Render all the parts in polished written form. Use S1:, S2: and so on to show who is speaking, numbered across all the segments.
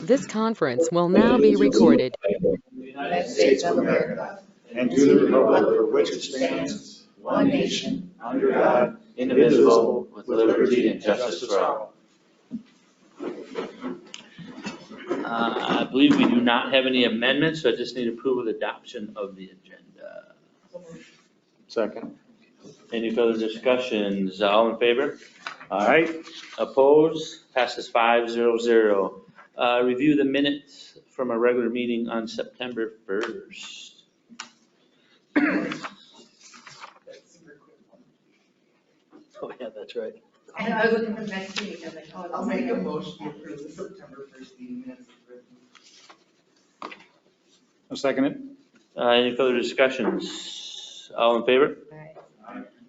S1: This conference will now be recorded.
S2: The United States of America, and to the republic for which it stands, one nation, under God, indivisible, with liberty and justice for all.
S3: I believe we do not have any amendments, so I just need approval of adoption of the agenda.
S2: Second.
S3: Any further discussions? All in favor?
S2: Aye.
S3: Opposed? Passes 5-0-0. Review the minutes from a regular meeting on September 1st.
S4: Oh, yeah, that's right.
S5: I was looking for the next week, I'm like, oh,
S6: I'll make a motion to approve the September 1st meeting minutes.
S2: I'll second it.
S3: Any further discussions? All in favor?
S5: Aye.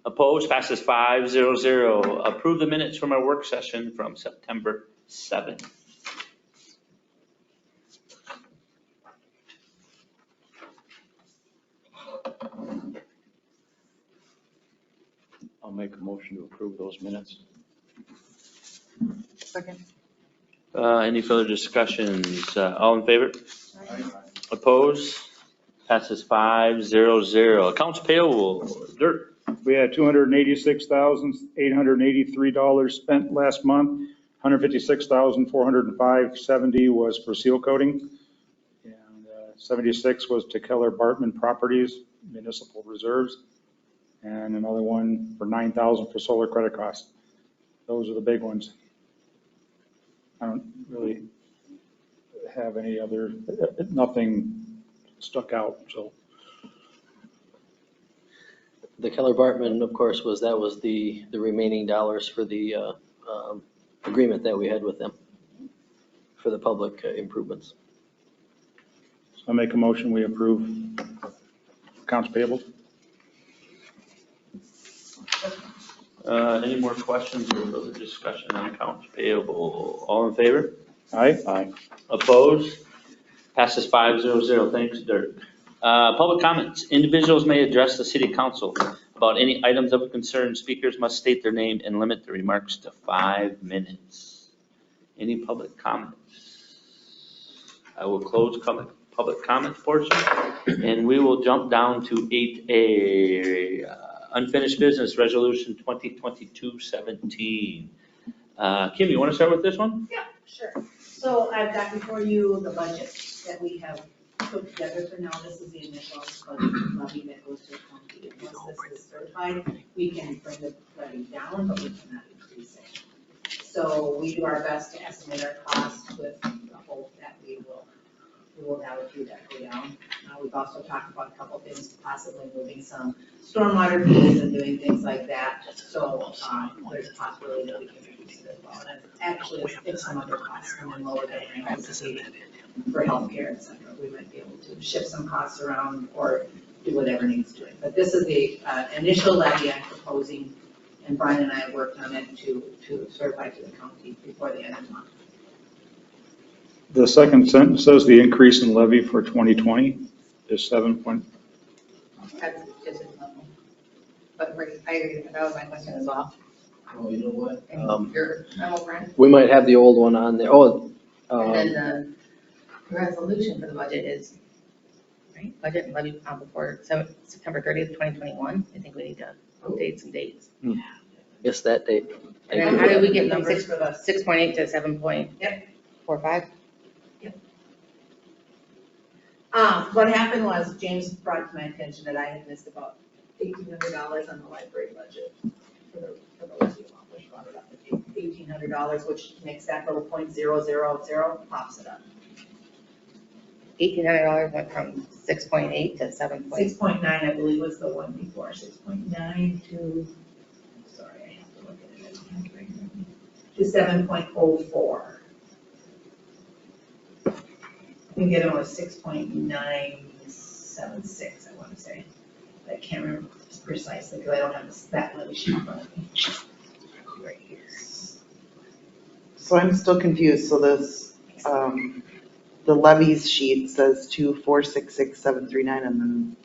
S3: Opposed? Passes 5-0-0. Approve the minutes from our work session from September 7th.
S2: I'll make a motion to approve those minutes.
S6: Second.
S3: Any further discussions? All in favor?
S6: Aye.
S3: Opposed? Passes 5-0-0. Accounts payable, Dirk.
S2: We had $286,883 spent last month. $156,405.70 was for seal coating. And 76 was to Keller Bartman Properties, municipal reserves. And another one for $9,000 for solar credit costs. Those are the big ones. I don't really have any other, nothing stuck out, so.
S4: The Keller Bartman, of course, was the remaining dollars for the agreement that we had with them for the public improvements.
S2: So I make a motion, we approve accounts payable.
S3: Any more questions or further discussion on accounts payable? All in favor?
S2: Aye? Aye.
S3: Opposed? Passes 5-0-0. Thanks, Dirk. Public comments. Individuals may address the city council about any items of concern. Speakers must state their name and limit their remarks to 5 minutes. Any public comments? I will close public comment portion, and we will jump down to 8A, unfinished business, resolution 2022-17. Kim, you want to start with this one?
S5: Yeah, sure. So I've got before you the budget that we have put together for now. This is the initial budget levy that goes to the county. And once this is certified, we can bring the levy down, but we cannot increase it. So we do our best to estimate our costs with the hope that we will have a few that go down. We've also talked about a couple things, possibly moving some stormwater fees and doing things like that. So there's a possibility that we can reduce it as well. And actually, if some other costs come in lower than we anticipated for healthcare, et cetera, we might be able to shift some costs around or do whatever needs doing. But this is the initial levy I'm proposing, and Brian and I have worked on it to certify to the county before the end of the month.
S2: The second sentence says the increase in levy for 2020 is 7 point.
S5: That's just a level. But I agree, that was my question as well.
S6: Oh, you know what?
S5: Your memo, Brian?
S4: We might have the old one on there. Oh,
S7: And then the resolution for the budget is, right, budget and levy before September 30th, 2021. I think we need to update some dates.
S4: guess that date.
S7: And then how did we get from
S5: Six for the
S7: 6.8 to 7.45?
S5: What happened was James brought to my attention that I had missed about $1,800 on the library budget for the levy amount, which brought it up to $1,800, which makes that little .000 pops it up.
S7: $1,800 went from 6.8 to 7.
S5: 6.9, I believe, was the one before. 6.9 to, sorry, I have to look at it. I don't have it right here. To 7.04. I think the other one was 6.976, I want to say. I can't remember precisely because I don't have that levy sheet in front of me. Right here.
S6: So I'm still confused. So this, the levies sheet says 2466739 and then.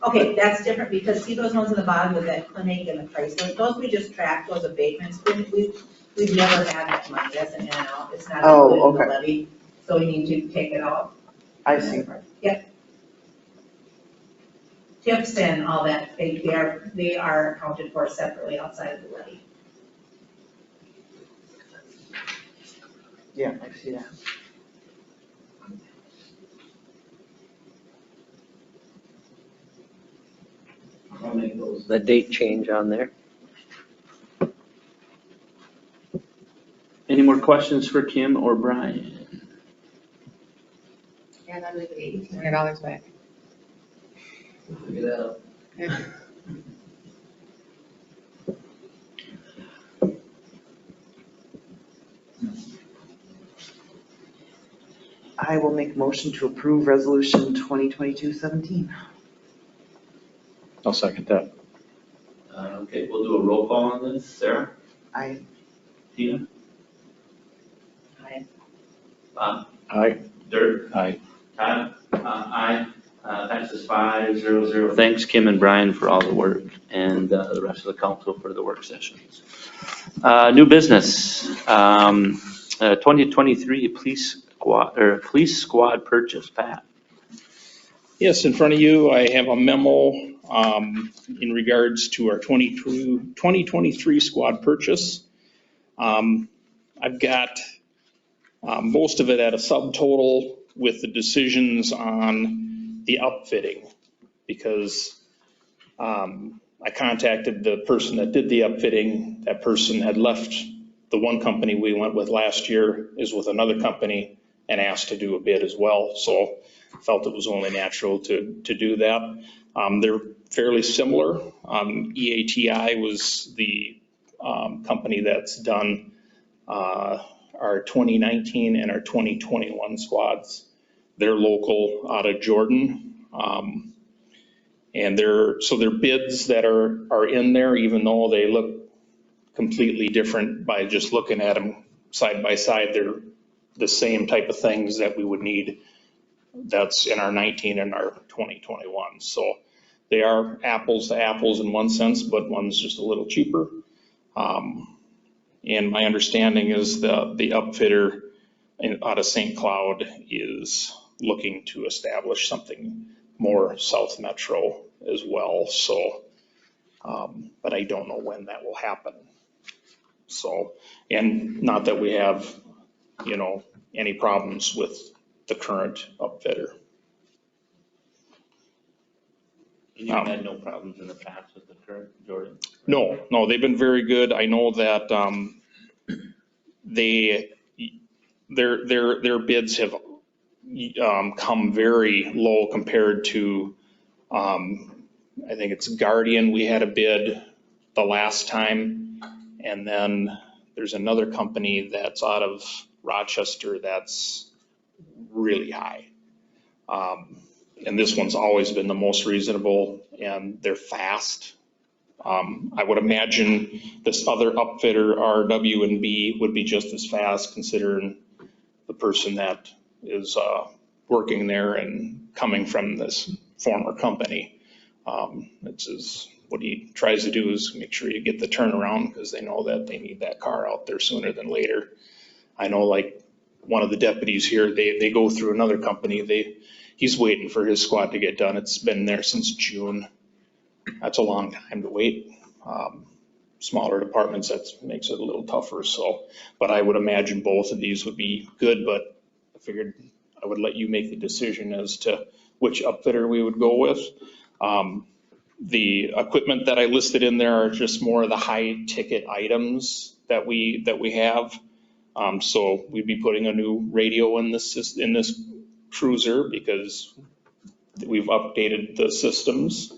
S5: Okay, that's different because see those ones in the bottom with that clinic and the price, those we just tracked, those abatements, we've never had that money, that's an in and out, it's not included in the levy. So we need to take it off.
S6: I see.
S5: Yep. Tips and all that, they are accounted for separately outside of the levy.
S6: Yeah, I see that.
S4: I'll make the date change on there.
S3: Any more questions for Kim or Brian?
S7: Yeah, that'll be $1,800 back.
S4: Figure that out.
S6: I will make motion to approve resolution 2022-17.
S2: I'll second that.
S3: Okay, we'll do a roll call on this. Sarah?
S6: I,
S3: Tina?
S7: Aye.
S3: Bob?
S2: Aye.
S3: Dirk?
S2: Aye.
S3: Todd? Aye. Passes 5-0-0. Thanks, Kim and Brian, for all the work, and the rest of the council for the work sessions. New business, 2023 police squad purchase. Pat?
S8: Yes, in front of you, I have a memo in regards to our 2023 squad purchase. I've got most of it at a subtotal with the decisions on the upfitting, because I contacted the person that did the upfitting. That person had left the one company we went with last year, is with another company, and asked to do a bid as well. So felt it was only natural to do that. They're fairly similar. EATI was the company that's done our 2019 and our 2021 squads. They're local out of Jordan. And their bids that are in there, even though they look completely different by just looking at them side by side, they're the same type of things that we would need that's in our 19 and our 2021. So they are apples to apples in one sense, but one's just a little cheaper. And my understanding is the upfitter out of St. Cloud is looking to establish something more South Metro as well. So, but I don't know when that will happen. So, and not that we have, any problems with the current upfitter.
S3: You've had no problems in the past with the current Jordan?
S8: No, they've been very good. I know that their bids have come very low compared to, I think it's Guardian. We had a bid the last time, and then there's another company that's out of Rochester that's really high. And this one's always been the most reasonable, and they're fast. I would imagine this other upfitter, RW&B, would be just as fast, considering the person that is working there and coming from this former company. What he tries to do is make sure you get the turnaround, because they know that they need that car out there sooner than later. I know, like, one of the deputies here, they go through another company. He's waiting for his squad to get done. It's been there since June. That's a long time to wait. Smaller departments, that makes it a little tougher. So, but I would imagine both of these would be good, but I figured I would let you make the decision as to which upfitter we would go with. The equipment that I listed in there are just more of the high ticket items that we have. So we'd be putting a new radio in this cruiser, because we've updated the systems.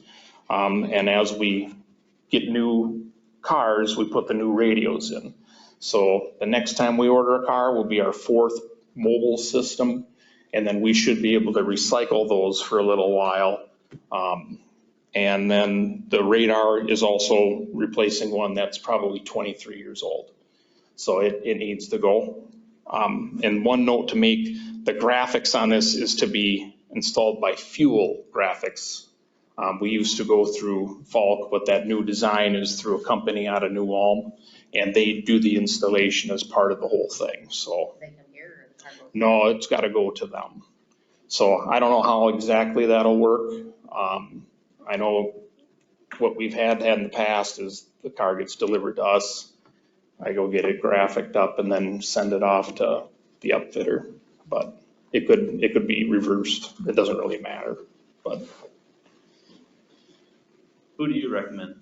S8: And as we get new cars, we put the new radios in. So the next time we order a car will be our 4th mobile system, and then we should be able to recycle those for a little while. And then the radar is also replacing one that's probably 23 years old. So it needs to go. And one note to make, the graphics on this is to be installed by Fuel Graphics. We used to go through Falk, but that new design is through a company out of New Ulm, and they do the installation as part of the whole thing. So
S7: They come here.
S8: No, it's got to go to them. So I don't know how exactly that'll work. I know what we've had in the past is the car gets delivered to us. I go get it graphicked up and then send it off to the upfitter. But it could be reversed. It doesn't really matter, but.
S3: Who do you recommend?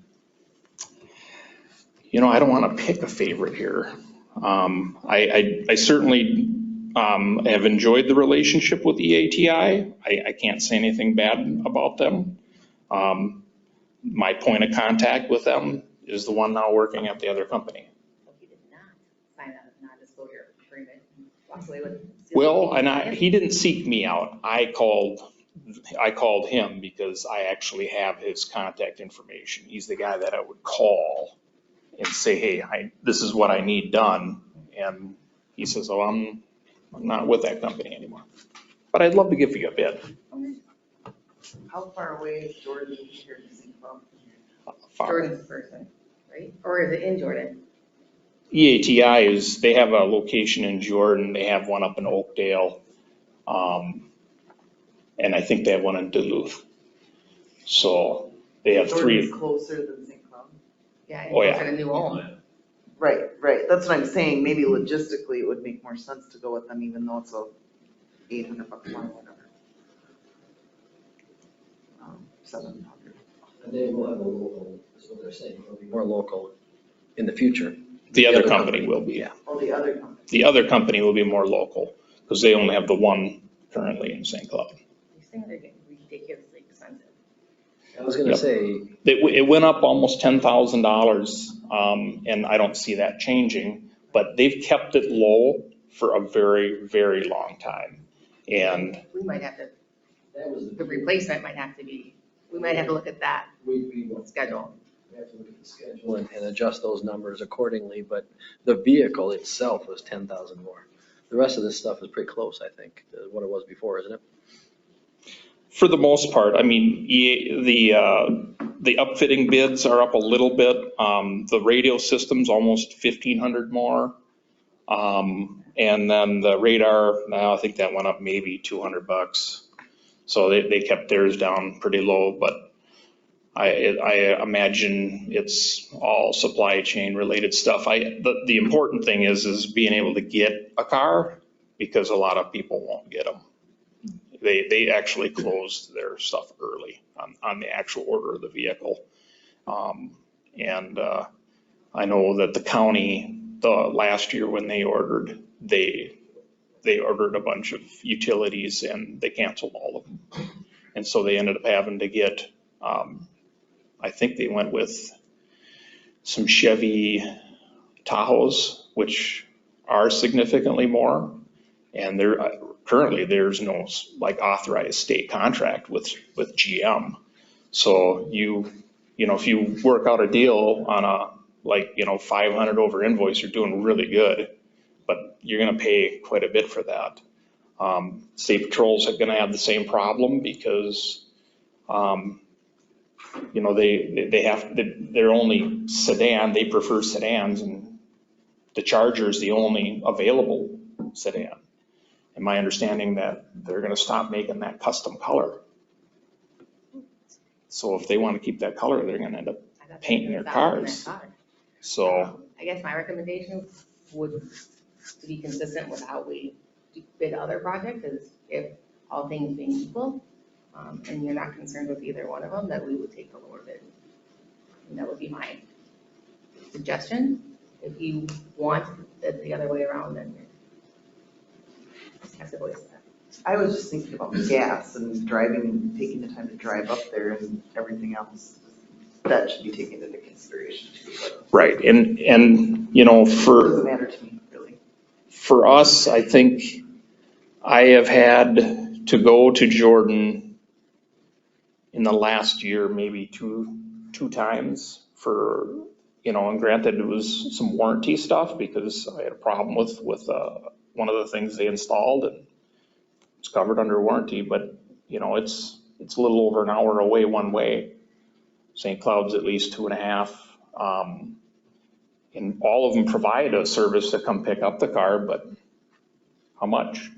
S8: I don't want to pick a favorite here. I certainly have enjoyed the relationship with EATI. I can't say anything bad about them. My point of contact with them is the one now working at the other company.
S7: He did not sign a non-disclosure agreement and walked away with.
S8: Well, he didn't seek me out. I called him because I actually have his contact information. He's the guy that I would call and say, hey, this is what I need done. And he says, oh, I'm not with that company anymore. But I'd love to give you a bid.
S6: How far away is Jordan here in St. Cloud?
S7: Jordan's person, right? Or is it in Jordan?
S8: EATI they have a location in Jordan. They have one up in Oakdale. And I think they have one in Duluth. So they have
S6: Jordan's
S8: three.
S6: closer than St. Cloud?
S7: Yeah,
S8: Oh, yeah.
S7: closer to New Ulm.
S6: Right. That's what I'm saying. Maybe logistically it would make more sense to go with them, even though it's a $800 one, whatever. 700.
S4: And they will have a local, is what they're saying, it'll be more local in the future.
S8: The other company will be.
S4: Yeah.
S6: Oh, the other company.
S8: The other company will be more local because they only have the one currently in St. Cloud.
S7: These things are getting ridiculously expensive.
S4: I was gonna
S8: Yep.
S4: say,
S8: It went up almost $10,000, and I don't see that changing, but they've kept it low for a very, very long time. And
S7: We might have to,
S4: that was
S7: the replacement might have to be, we might have to look at that
S4: we
S7: schedule.
S4: have to look at the schedule and adjust those numbers accordingly, but the vehicle itself was 10,000 more. The rest of this stuff is pretty close, I think, to what it was before, isn't it?
S8: for the most part, I mean, the upfitting bids are up a little bit. The radio system's almost 1,500 more. And then the radar, now I think that went up maybe $200. So they kept theirs down pretty low, but I imagine it's all supply chain related stuff. The important thing is being able to get a car because a lot of people won't get them. They actually closed their stuff early on the actual order of the vehicle. And I know that the county, the last year when they ordered, they ordered a bunch of utilities and they canceled all of them. And so they ended up having to get, I think they went with some Chevy Tahoes, which are significantly more. And currently there's no like authorized state contract with GM. So if you work out a deal on a 500 over invoice, you're doing really good, but you're going to pay quite a bit for that. State patrols are going to have the same problem because, they're only sedan, they prefer sedans, and the Charger is the only available sedan. And my understanding that they're going to stop making that custom color. So if they want to keep that color, they're going to end up painting their cars. So
S7: I guess my recommendation would to be consistent with how we bid other projects is if all things being equal, and you're not concerned with either one of them, that we would take the lower bid. And that would be my suggestion. If you want it the other way around, then you have to voice that.
S6: I was just thinking about gas and driving, taking the time to drive up there and everything else. That should be taken into consideration too. But
S8: right, and
S6: it doesn't matter to me, really.
S8: for us, I think I have had to go to Jordan in the last year, maybe two times for, and granted it was some warranty stuff because I had a problem with one of the things they installed and it's covered under warranty, but it's a little over an hour away one way. St. Cloud's at least 2.5. And all of them provide a service to come pick up the car, but how much?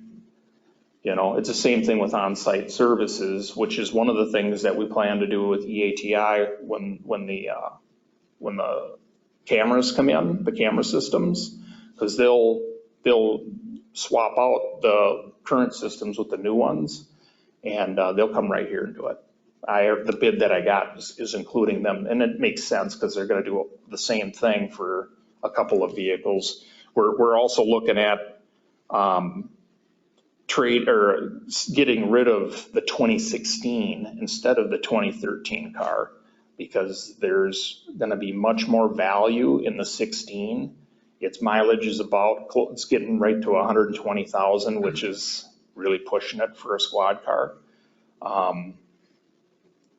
S8: You know, it's the same thing with on-site services, which is one of the things that we plan to do with EATI when the cameras come in, the camera systems, because they'll swap out the current systems with the new ones, and they'll come right here and do it. The bid that I got is including them, and it makes sense because they're going to do the same thing for a couple of vehicles. We're also looking at getting rid of the 2016 instead of the 2013 car, because there's going to be much more value in the 16. Its mileage is it's getting right to 120,000, which is really pushing it for a squad car.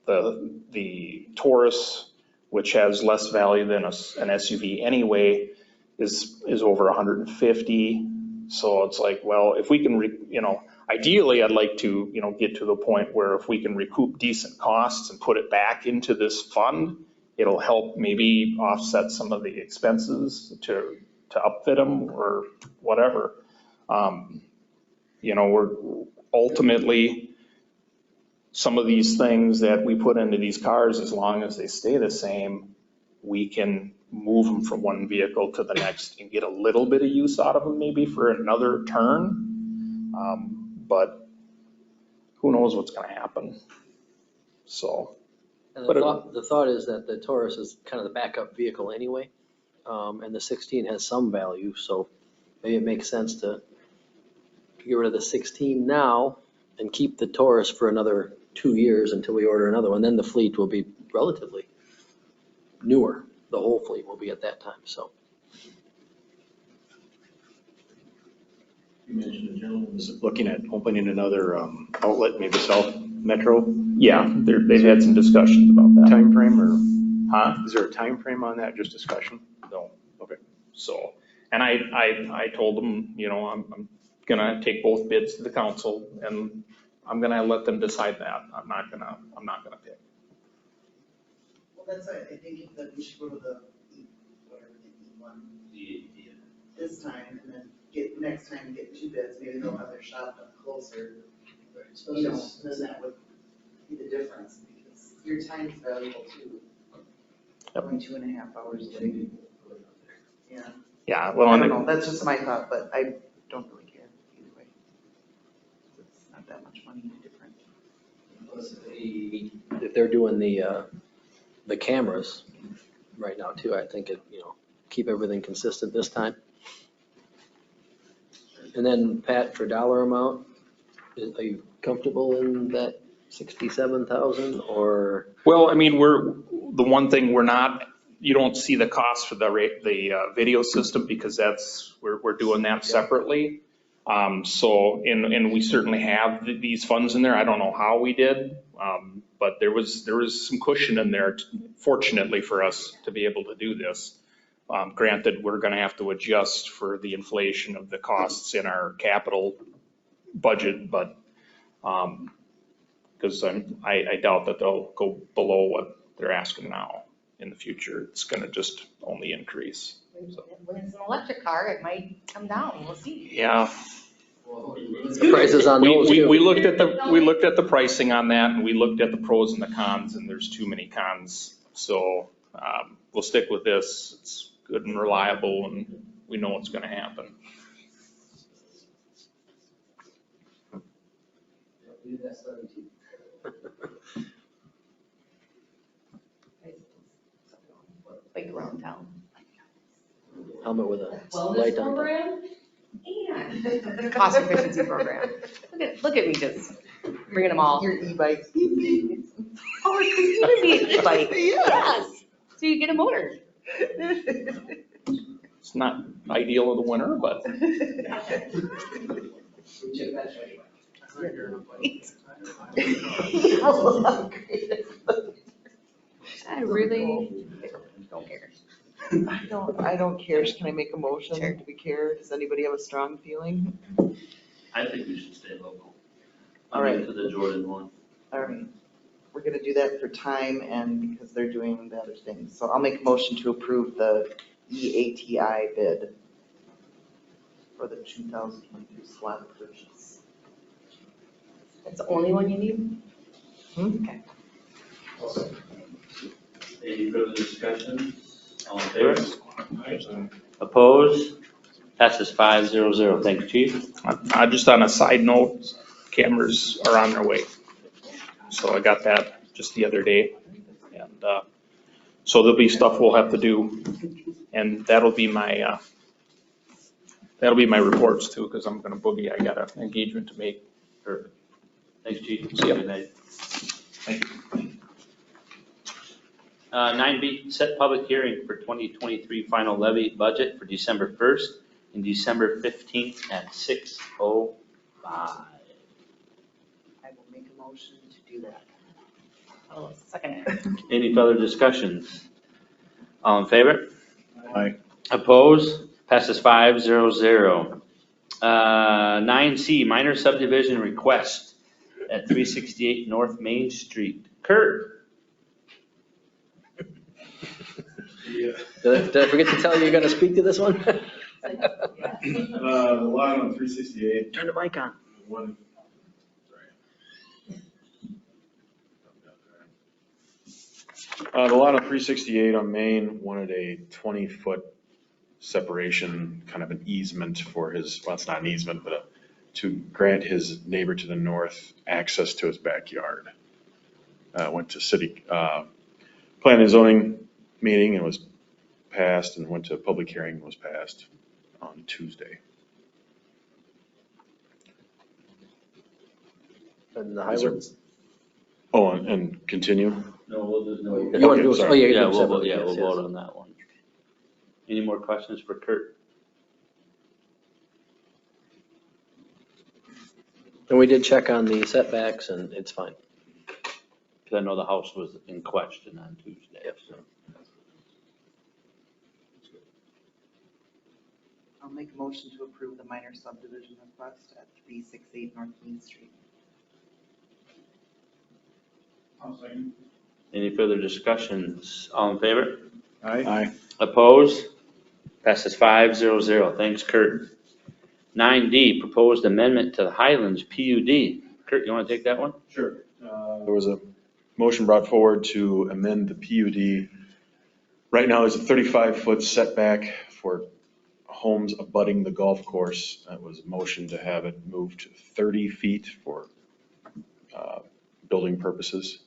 S8: The Taurus, which has less value than an SUV anyway, is over 150. So it's like, well, if we can, ideally I'd like to, get to the point where if we can recoup decent costs and put it back into this fund, it'll help maybe offset some of the expenses to upfit them or whatever. We're ultimately, some of these things that we put into these cars, as long as they stay the same, we can move them from one vehicle to the next and get a little bit of use out of them maybe for another turn. But who knows what's going to happen. So.
S4: And the thought is that the Taurus is kind of the backup vehicle anyway, and the 16 has some value, so maybe it makes sense to get rid of the 16 now and keep the Taurus for another 2 years until we order another one. Then the fleet will be relatively newer. The whole fleet will be at that time, so.
S9: You mentioned the gentleman was looking at opening another outlet, maybe South Metro.
S8: Yeah, they've had some discussions about that.
S9: Time frame, or
S8: Huh?
S9: is there a time frame on that, just discussion?
S8: No. Okay. So, and I told them, I'm gonna take both bids to the council and I'm gonna let them decide that. I'm not gonna pick.
S6: Well, that's why I think that we should go to the whatever the E1 this time, and then next time get 2 bids, maybe they'll have their shop done closer. Then that would be the difference, because your time is valuable too.
S8: Yep.
S6: Only 2.5 hours a day. Yeah,
S8: Yeah, well,
S6: I don't know, that's just my thought, but I don't really care either way. It's not that much money different.
S4: If they're doing the cameras right now too, I think keep everything consistent this time. And then Pat, for dollar amount, are you comfortable in that 67,000 or?
S8: Well, I mean, the one thing you don't see the cost for the video system, because we're doing that separately. So, and we certainly have these funds in there. I don't know how we did, but there was some cushion in there, fortunately for us, to be able to do this. Granted, we're going to have to adjust for the inflation of the costs in our capital budget, but because I doubt that they'll go below what they're asking now in the future. It's going to just only increase. So.
S7: When it's an electric car, it might come down, we'll see.
S8: Yeah.
S4: The prices on those too.
S8: We looked at the pricing on that, and we looked at the pros and the cons, and there's too many cons. So we'll stick with this. It's good and reliable, and we know what's going to happen.
S7: Like around town.
S4: Helmet with a light on.
S7: And cost efficiency program. Look at me just bringing them all.
S6: Your e-bike.
S7: Oh, it could be an e-bike. Yes. So you get a motor.
S8: It's not ideal in the winter, but
S7: I really don't care.
S6: I don't care. Can I make a motion?
S7: Sure.
S6: Do we care? Does anybody have a strong feeling?
S3: I think we should stay local.
S6: All right.
S3: To the Jordan one.
S6: All right. We're gonna do that for time and because they're doing the other things. So I'll make a motion to approve the EATI bid. for the 2022 slab purchase.
S7: That's the only one you need? Okay.
S3: Any further discussion? All in favor? Opposed? Passes 500. Thanks, chief.
S8: Just on a side note, cameras are on their way. So I got that just the other day. And so there'll be stuff we'll have to do. And that'll be my reports too, because I'm gonna boogie. I got an engagement to make.
S3: Perfect. Thanks, chief.
S8: See ya.
S3: Good night.
S8: Thank you.
S3: 9B, set public hearing for 2023 final levy budget for December 1st and December 15th at 6:05.
S6: I will make a motion to do that.
S7: Oh, second it.
S3: Any further discussions? All in favor?
S9: Aye.
S3: Opposed? Passes 500. 9C, minor subdivision request at 368 North Main Street. Kurt?
S4: Did I forget to tell you you're gonna speak to this one?
S10: The lot on 368,
S4: Turn the mic on.
S10: one, the lot on 368 on Main wanted a 20-foot separation, kind of an easement for his, well, it's not an easement, but to grant his neighbor to the north access to his backyard. Went to city planning and zoning meeting and was passed, and went to a public hearing and was passed on Tuesday.
S4: And the highway.
S10: Oh, and continue?
S3: No, we'll do, no.
S4: You wanna do,
S10: sorry.
S4: oh, yeah, you
S3: Yeah,
S4: can do
S3: we'll
S4: separately,
S3: we'll
S4: yes,
S3: vote
S4: yes.
S3: on that one. Any more questions for Kurt?
S4: And we did check on the setbacks and it's fine.
S3: Because I know the house was in question on Tuesday. So.
S6: I'll make a motion to approve the minor subdivision request at 368 North Main Street.
S3: Any further discussions? All in favor?
S10: Aye.
S3: Opposed? Passes 500. Thanks, Kurt. 9D, proposed amendment to the Highlands PUD. Kurt, you want to take that one?
S10: Sure. There was a motion brought forward to amend the PUD. Right now, there's a 35-foot setback for homes abutting the golf course. That was a motion to have it moved to 30 feet for building purposes.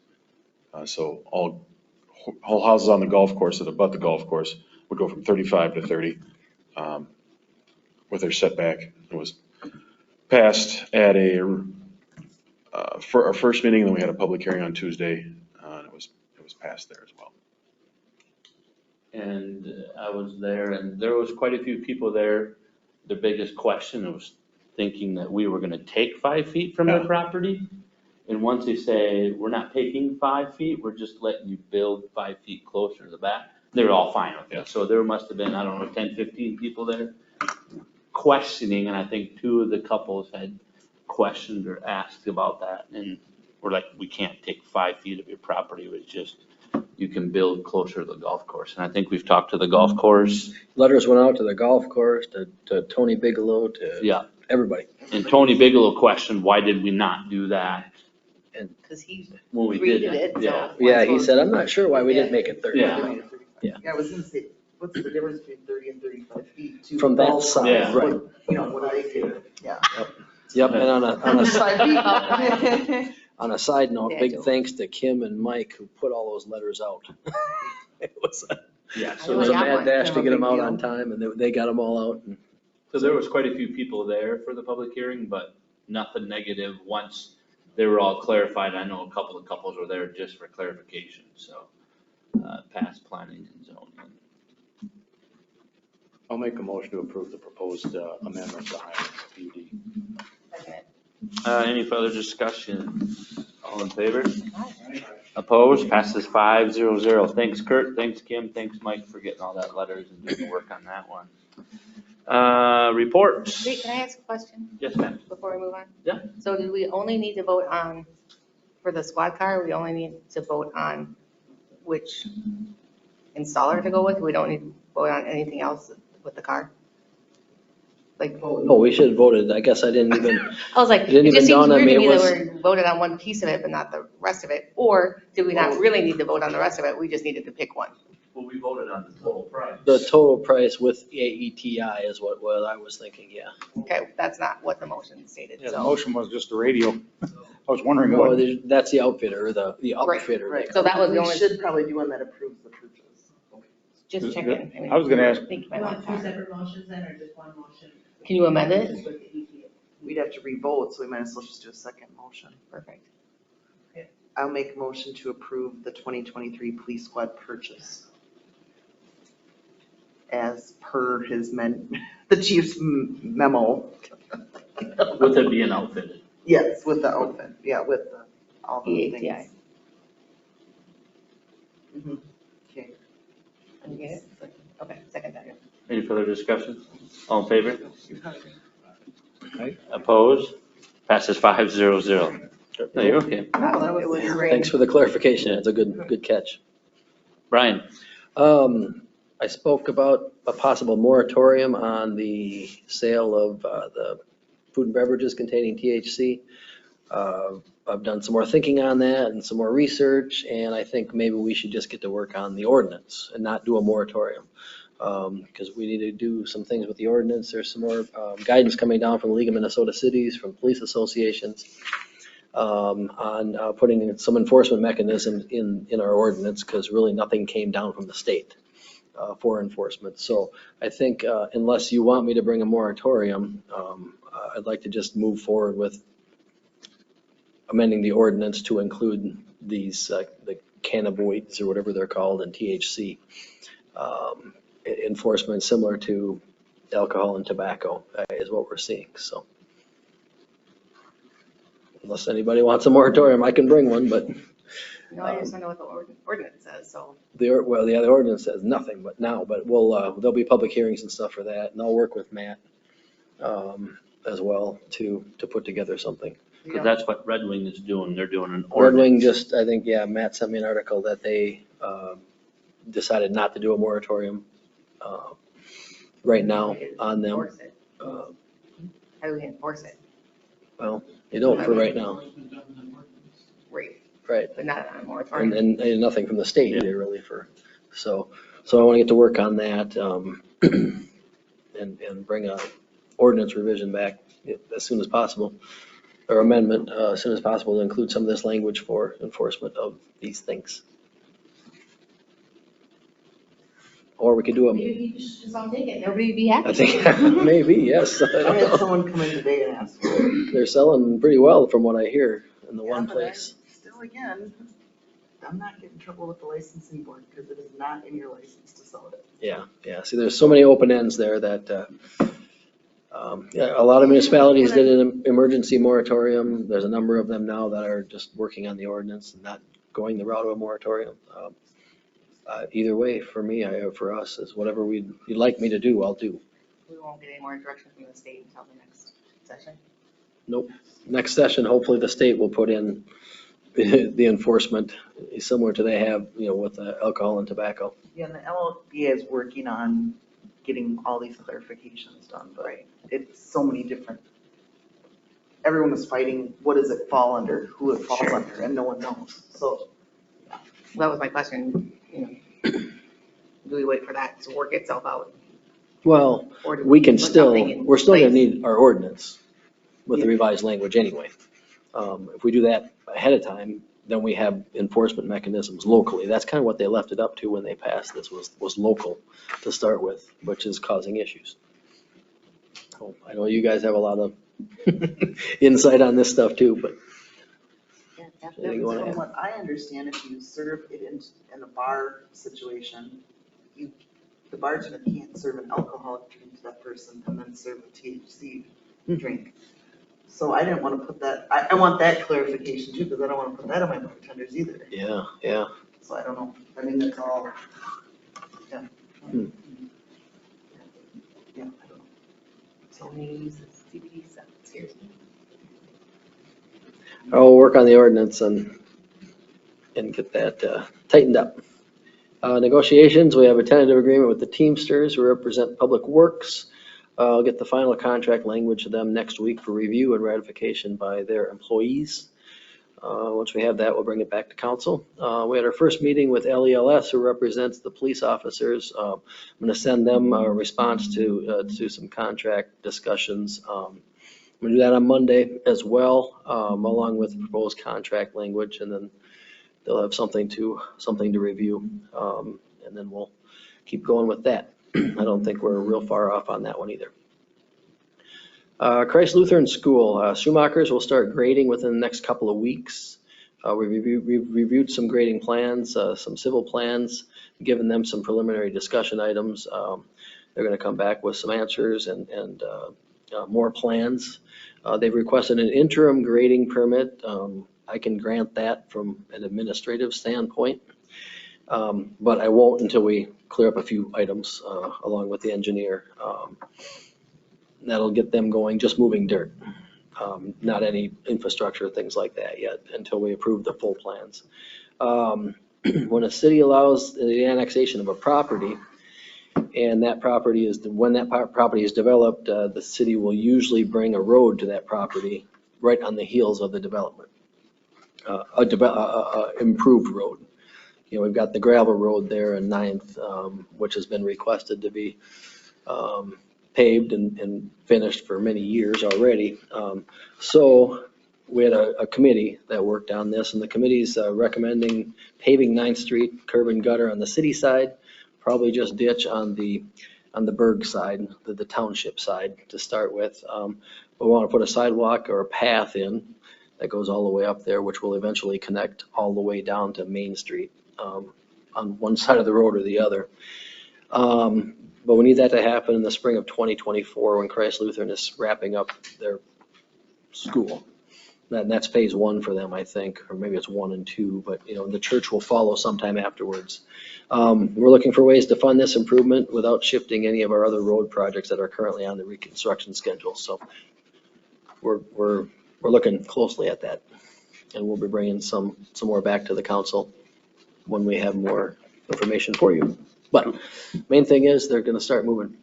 S10: So all houses on the golf course that abut the golf course would go from 35 to 30 with their setback. It was passed at for our first meeting, and then we had a public hearing on Tuesday, and it was passed there as well.
S3: And I was there, and there was quite a few people there. The biggest question was thinking that we were going to take 5 feet from their property. And once they say, we're not taking 5 feet, we're just letting you build 5 feet closer to the back, they were all fine with it. So there must have been, I don't know, 10, 15 people there questioning, and I think 2 of the couples had questioned or asked about that. And we're like, we can't take 5 feet of your property, it's just, you can build closer to the golf course. And I think we've talked to the golf course.
S4: Letters went out to the golf course, to Tony Bigelow, to
S3: Yeah.
S4: everybody.
S3: And Tony Bigelow questioned, why did we not do that
S7: Because he
S3: when we did
S7: redid it,
S3: that?
S7: so.
S3: Yeah.
S4: Yeah, he said, I'm not sure why we didn't make it 30.
S3: Yeah.
S6: 30 or 35.
S4: Yeah.
S6: Yeah, I was gonna say, what's the difference between 30 and 35 feet? to
S4: From that
S6: both
S4: side,
S3: Yeah.
S4: right.
S6: What- You know, what do they do? Yeah.
S4: Yep, and on a
S6: 5 feet.
S4: On a side note,
S7: Yeah,
S4: big
S7: Joe.
S4: thanks to Kim and Mike who put all those letters out. It was
S3: Yeah,
S7: I
S4: it
S3: so
S4: was
S7: only
S4: a
S7: got
S4: mad
S7: one.
S4: dash to
S6: Kind
S4: get
S6: of a
S4: them out
S6: big
S4: on
S6: deal.
S4: time, and they got them all out. And
S3: So there was quite a few people there for the public hearing, but nothing negative. Once they were all clarified, I know a couple of couples were there just for clarification, so, past planning and zoning.
S9: I'll make a motion to approve the proposed amendment to Highlands PUD.
S7: Second it.
S3: Any further discussion? All in favor? Opposed? Passes 500. Thanks, Kurt. Thanks, Kim. Thanks, Mike, for getting all that letters and doing the work on that one. Reports.
S7: Wait, can I ask a question
S3: Yes, ma'am.
S7: before we move on?
S3: Yeah.
S7: So did we only need to vote on, for the squad car, we only need to vote on which installer to go with? We don't need to vote on anything else with the car? Like,
S4: No, we should have voted. I guess I didn't even,
S7: I was like,
S4: It didn't
S7: it just
S4: even
S7: seems
S4: dawn on
S7: weird
S4: me
S7: to
S4: it
S7: me that
S4: was-
S7: we're voted on one piece of it, but not the rest of it. Or did we not really need to vote on the rest of it? We just needed to pick one.
S3: Well, we voted on the total price.
S4: the total price with AETI is what I was thinking, yeah.
S7: Okay, that's not what the motion stated,
S2: Yeah, the
S7: so.
S2: motion was just the radio. I was wondering
S4: Well,
S2: what,
S4: that's the outfitter, the outfitter.
S6: Right.
S7: So that was the
S6: We
S7: only-
S6: should probably do one that approves the purchase.
S7: Just checking.
S2: I was gonna ask-
S7: Think
S5: You
S7: about
S5: want two
S7: that.
S5: separate motions then, or just one motion?
S7: Can you amend it?
S5: Just with the EPA?
S6: We'd have to re-vote, so we might as well just do a second motion.
S7: Perfect.
S6: I'll make a motion to approve the 2023 police squad purchase. As per the chief's memo.
S3: With it being outfitted.
S6: Yes, with the outfit, yeah, with all the things.
S7: EATI.
S6: Mhm. Okay.
S7: You get it? Okay, second that.
S3: Any further discussion? All in favor?
S4: Aye.
S3: Opposed? Passes 5-0-0. No, you're okay.
S6: No, that was great.
S4: Thanks for the clarification. It's a good catch.
S3: Brian,
S4: I spoke about a possible moratorium on the sale of the food and beverages containing THC. I've done some more thinking on that and some more research, and I think maybe we should just get to work on the ordinance and not do a moratorium. Because we need to do some things with the ordinance. There's some more guidance coming down from the League of Minnesota Cities, from police associations, on putting in some enforcement mechanisms in our ordinance, because really nothing came down from the state for enforcement. So I think unless you want me to bring a moratorium, I'd like to just move forward with amending the ordinance to include these, the cannabinoids or whatever they're called, and THC enforcement similar to alcohol and tobacco is what we're seeing, so. Unless anybody wants a moratorium, I can bring one, but
S7: No, I just don't know what the ordinance says, so.
S4: the ordinance says nothing but we'll, there'll be public hearings and stuff for that, and I'll work with Matt as well to put together something.
S3: because that's what Red Wing is doing. They're doing an
S4: Red
S3: ordinance.
S4: Wing I think, Matt sent me an article that they decided not to do a moratorium right now on them.
S7: Enforce it.
S4: Uh,
S7: How do we enforce it?
S4: Well, you don't for right now, right?
S7: But not on a moratorium.
S4: And nothing from the state either really so I want to get to work on that, and bring a ordinance revision back as soon as possible, or amendment as soon as possible to include some of this language for enforcement of these things. Or we could do
S7: Maybe you should just all take it, nobody would be happy.
S4: I think, maybe, yes. I
S6: I
S4: don't
S6: had
S4: know.
S6: someone come in today and ask for it.
S4: They're selling pretty well from what I hear in the one
S6: Yeah, but
S4: place.
S6: Still, again, I'm not getting in trouble with the licensing board because it is not in your license to sell it.
S4: Yeah. See, there's so many open ends there that, a lot of municipalities did an emergency moratorium. There's a number of them now that are just working on the ordinance and not going the route of a moratorium. Either way, for me, for us, is whatever you'd like me to do, I'll do.
S7: We won't get any more direction from the state until the next session.
S4: Nope. Next session, hopefully the state will put in the enforcement similar to they have, with alcohol and tobacco.
S6: Yeah, and the LLBA is working on getting all these clarifications done, but it's so many different. Everyone is fighting, what does it fall under, who it falls under, and no one knows, so.
S7: That was my question, do we wait for that to work itself out?
S4: Well,
S7: Or do
S4: we can
S7: put
S4: still,
S7: something in
S4: we're still gonna
S7: place?
S4: need our ordinance with the revised language anyway. If we do that ahead of time, then we have enforcement mechanisms locally. That's kind of what they left it up to when they passed this, was local to start with, which is causing issues. So I know you guys have a lot of insight on this stuff too, but
S7: Yeah,
S4: anything you wanna
S6: From
S4: add?
S6: what I understand, if you serve it in a bar situation, the bartender can't serve an alcoholic drink to that person and then serve a THC drink. So I didn't want to put that, I want that clarification too, because I don't want to put that on my bartenders either.
S4: Yeah.
S6: So I don't know, I mean, that's all, yeah.
S4: Hmm.
S6: Yeah, I don't know.
S7: So we need to use the CBD stuff, seriously.
S4: I'll work on the ordinance and get that tightened up. Negotiations, we have a tentative agreement with the Teamsters who represent Public Works. I'll get the final contract language to them next week for review and ratification by their employees. Once we have that, we'll bring it back to council. We had our first meeting with LELS, who represents the police officers. I'm going to send them a response to some contract discussions. I'm going to do that on Monday as well, along with proposed contract language, and then they'll have something to review. And then we'll keep going with that. I don't think we're real far off on that one either. Christ Lutheran School, Schumachers will start grading within the next couple of weeks. We reviewed some grading plans, some civil plans, given them some preliminary discussion items. They're going to come back with some answers and more plans. They've requested an interim grading permit. I can grant that from an administrative standpoint, but I won't until we clear up a few items along with the engineer. That'll get them going, just moving dirt, not any infrastructure, things like that yet, until we approve the full plans. When a city allows the annexation of a property, and that property is, when that property is developed, the city will usually bring a road to that property right on the heels of the development, improved road. You know, we've got the gravel road there in 9th, which has been requested to be paved and finished for many years already. So we had a committee that worked on this, and the committee's recommending paving 9th Street, curb and gutter on the city side, probably just ditch on the Berg side, the township side to start with. We want to put a sidewalk or a path in that goes all the way up there, which will eventually connect all the way down to Main Street on one side of the road or the other. But we need that to happen in the spring of 2024 when Christ Lutheran is wrapping up their school. And that's phase 1 for them, I think, or maybe it's 1 and 2, but you know, the church will follow sometime afterwards. We're looking for ways to fund this improvement without shifting any of our other road projects that are currently on the reconstruction schedule. So we're looking closely at that, and we'll be bringing some more back to the council when we have more information for you. But main thing is they're going to start moving.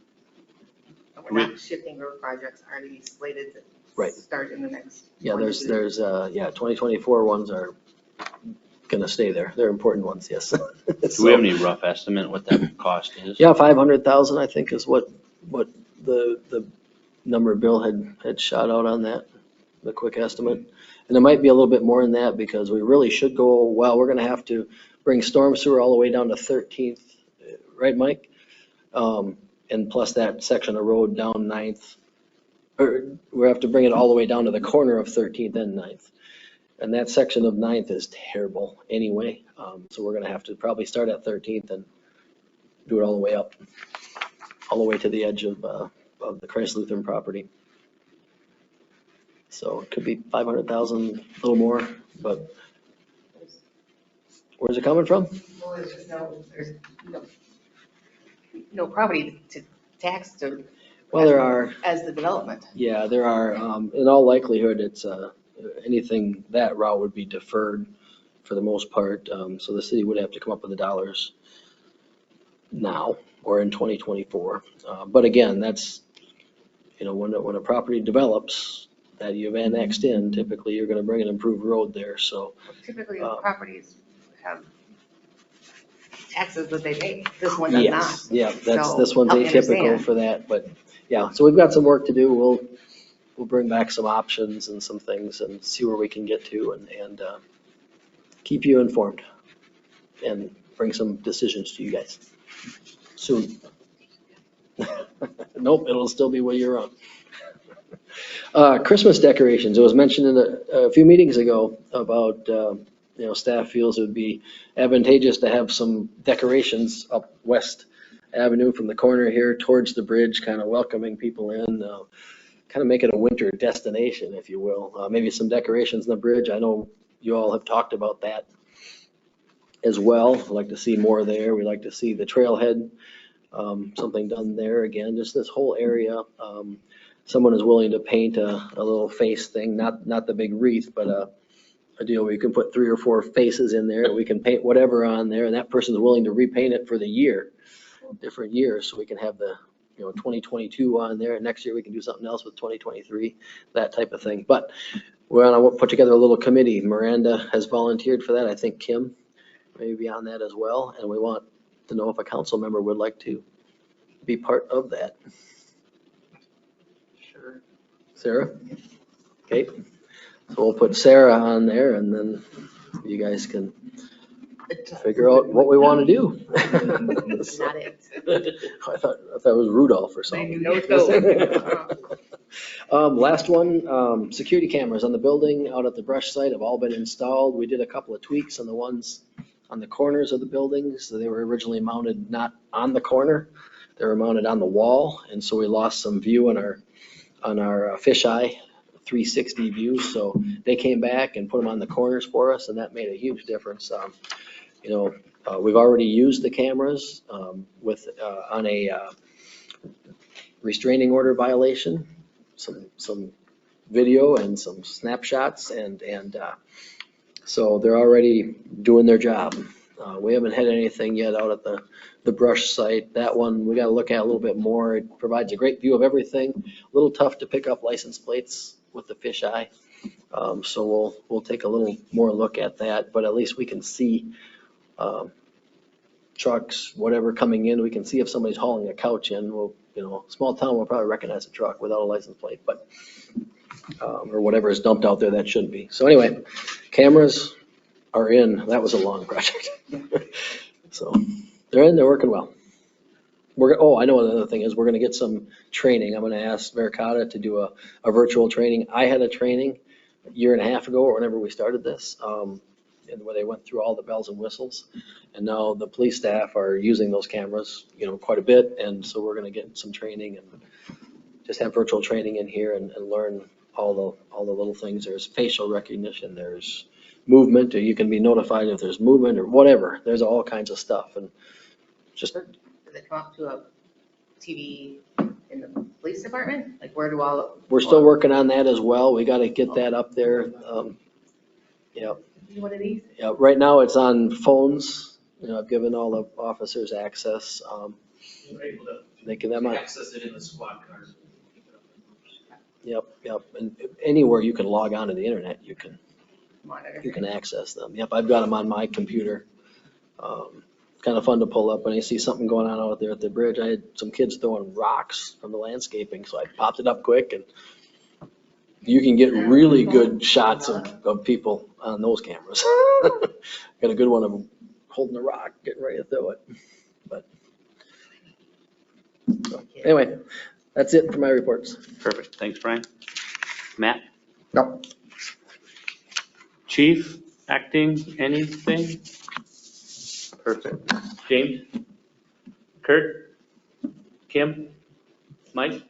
S7: We're not shifting road projects already slated to
S4: Right.
S7: start in the next.
S4: Yeah, there's 2024 ones are going to stay there. They're important ones, yes.
S3: Do we have any rough estimate what that cost is?
S4: Yeah, 500,000 I think is what the number Bill had shot out on that, the quick estimate. And it might be a little bit more than that because we really should go, well, we're going to have to bring storm sewer all the way down to 13th, right, Mike? And plus that section of road down 9th, or we have to bring it all the way down to the corner of 13th and 9th. And that section of 9th is terrible anyway. So we're going to have to probably start at 13th and do it all the way up, all the way to the edge of the Christ Lutheran property. So it could be 500,000, a little more, but where's it coming from?
S7: Well, there's just there's no property to tax to.
S4: Well, there are.
S7: As the development.
S4: Yeah, there are. In all likelihood, it's anything that route would be deferred for the most part. So the city would have to come up with the dollars now or in 2024. But again, that's, you know, when a property develops that you've annexed in, typically you're going to bring an improved road there. So
S7: typically properties have taxes that they pay. This one does not.
S4: Yeah,
S7: So,
S4: this one's
S7: help me
S4: atypical
S7: understand.
S4: for that, but yeah, so we've got some work to do. We'll bring back some options and some things and see where we can get to and keep you informed and bring some decisions to you guys soon. Nope, it'll still be where you're on. Christmas decorations. It was mentioned in a few meetings ago about, you know, staff feels it would be advantageous to have some decorations up West Avenue from the corner here towards the bridge, kind of welcoming people in, kind of make it a winter destination, if you will. Maybe some decorations on the bridge. I know you all have talked about that as well. I'd like to see more there. We'd like to see the trailhead, something done there again, just this whole area. Someone is willing to paint a little face thing, not the big wreath, but a deal where you can put 3 or 4 faces in there and we can paint whatever on there, and that person is willing to repaint it for the year, different years, so we can have the 2022 on there, and next year we can do something else with 2023, that type of thing. But we're gonna put together a little committee. Miranda has volunteered for that. I think Kim may be on that as well, and we want to know if a council member would like to be part of that.
S7: Sure.
S4: Sarah? Okay, so we'll put Sarah on there, and then you guys can figure out what we want to do.
S7: Not it.
S4: I thought it was Rudolph or something.
S7: No, go.
S4: Last one, security cameras on the building out at the brush site have all been installed. We did a couple of tweaks on the ones on the corners of the buildings. So they were originally mounted not on the corner, they were mounted on the wall, and so we lost some view on our fisheye 360 view. So they came back and put them on the corners for us, and that made a huge difference. We've already used the cameras on a restraining order violation, some video and some snapshots, and so they're already doing their job. We haven't had anything yet out at the brush site. That one we got to look at a little bit more. It provides a great view of everything. A little tough to pick up license plates with the fisheye, so we'll take a little more look at that. But at least we can see trucks, whatever coming in. We can see if somebody's hauling a couch in. Small town will probably recognize a truck without a license plate, but or whatever is dumped out there that shouldn't be. So anyway, cameras are in. That was a long project. So they're in, they're working well. I know another thing is we're going to get some training. I'm going to ask Vericata to do a virtual training. I had a training a year and a half ago or whenever we started this, and where they went through all the bells and whistles. And now the police staff are using those cameras, quite a bit. And so we're going to get some training and just have virtual training in here and learn all the little things. There's facial recognition, there's movement, or you can be notified if there's movement or whatever. There's all kinds of stuff. And just,
S7: Does it come up to a TV in the police department? Like where do all?
S4: we're still working on that as well. We got to get that up there.
S7: One of these?
S4: Yeah, right now it's on phones. I've given all the officers access. They can
S9: access it in the squad cars.
S4: Yep. And anywhere you can log on to the internet, you can
S7: Monitor.
S4: access them. Yep, I've got them on my computer. Kind of fun to pull up when I see something going on out there at the bridge. I had some kids throwing rocks from the landscaping, so I popped it up quick, and you can get really good shots of people on those cameras. Got a good one of them holding a rock, getting ready to throw it. But so, anyway, that's it for my reports.
S3: Perfect. Thanks, Brian. Matt?
S2: No.
S3: Chief, acting, anything? Perfect. James? Kurt? Kim? Mike?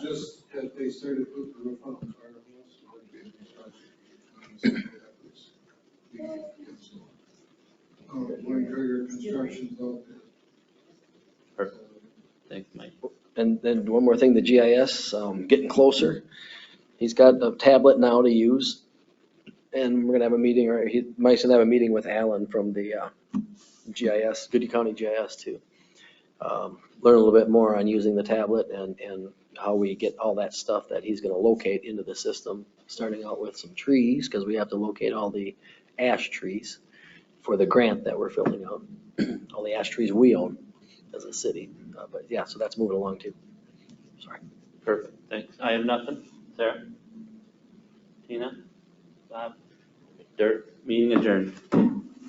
S11: Just that they started to put the roof on the firehouse, so it'd be a construction. One Traeger Construction's out there.
S3: Perfect. Thanks, Mike.
S4: And then one more thing, the GIS, getting closer. He's got a tablet now to use. And we're gonna have a meeting, or Mike's gonna have a meeting with Alan from the GIS, Goodie County GIS to learn a little bit more on using the tablet and how we get all that stuff that he's gonna locate into the system, starting out with some trees, because we have to locate all the ash trees for the grant that we're filling out, all the ash trees we own as a city. But yeah, so that's moving along too. Sorry.
S3: Perfect. Thanks. I have nothing. Sarah? Tina? Bob? Dirk? Meeting adjourned.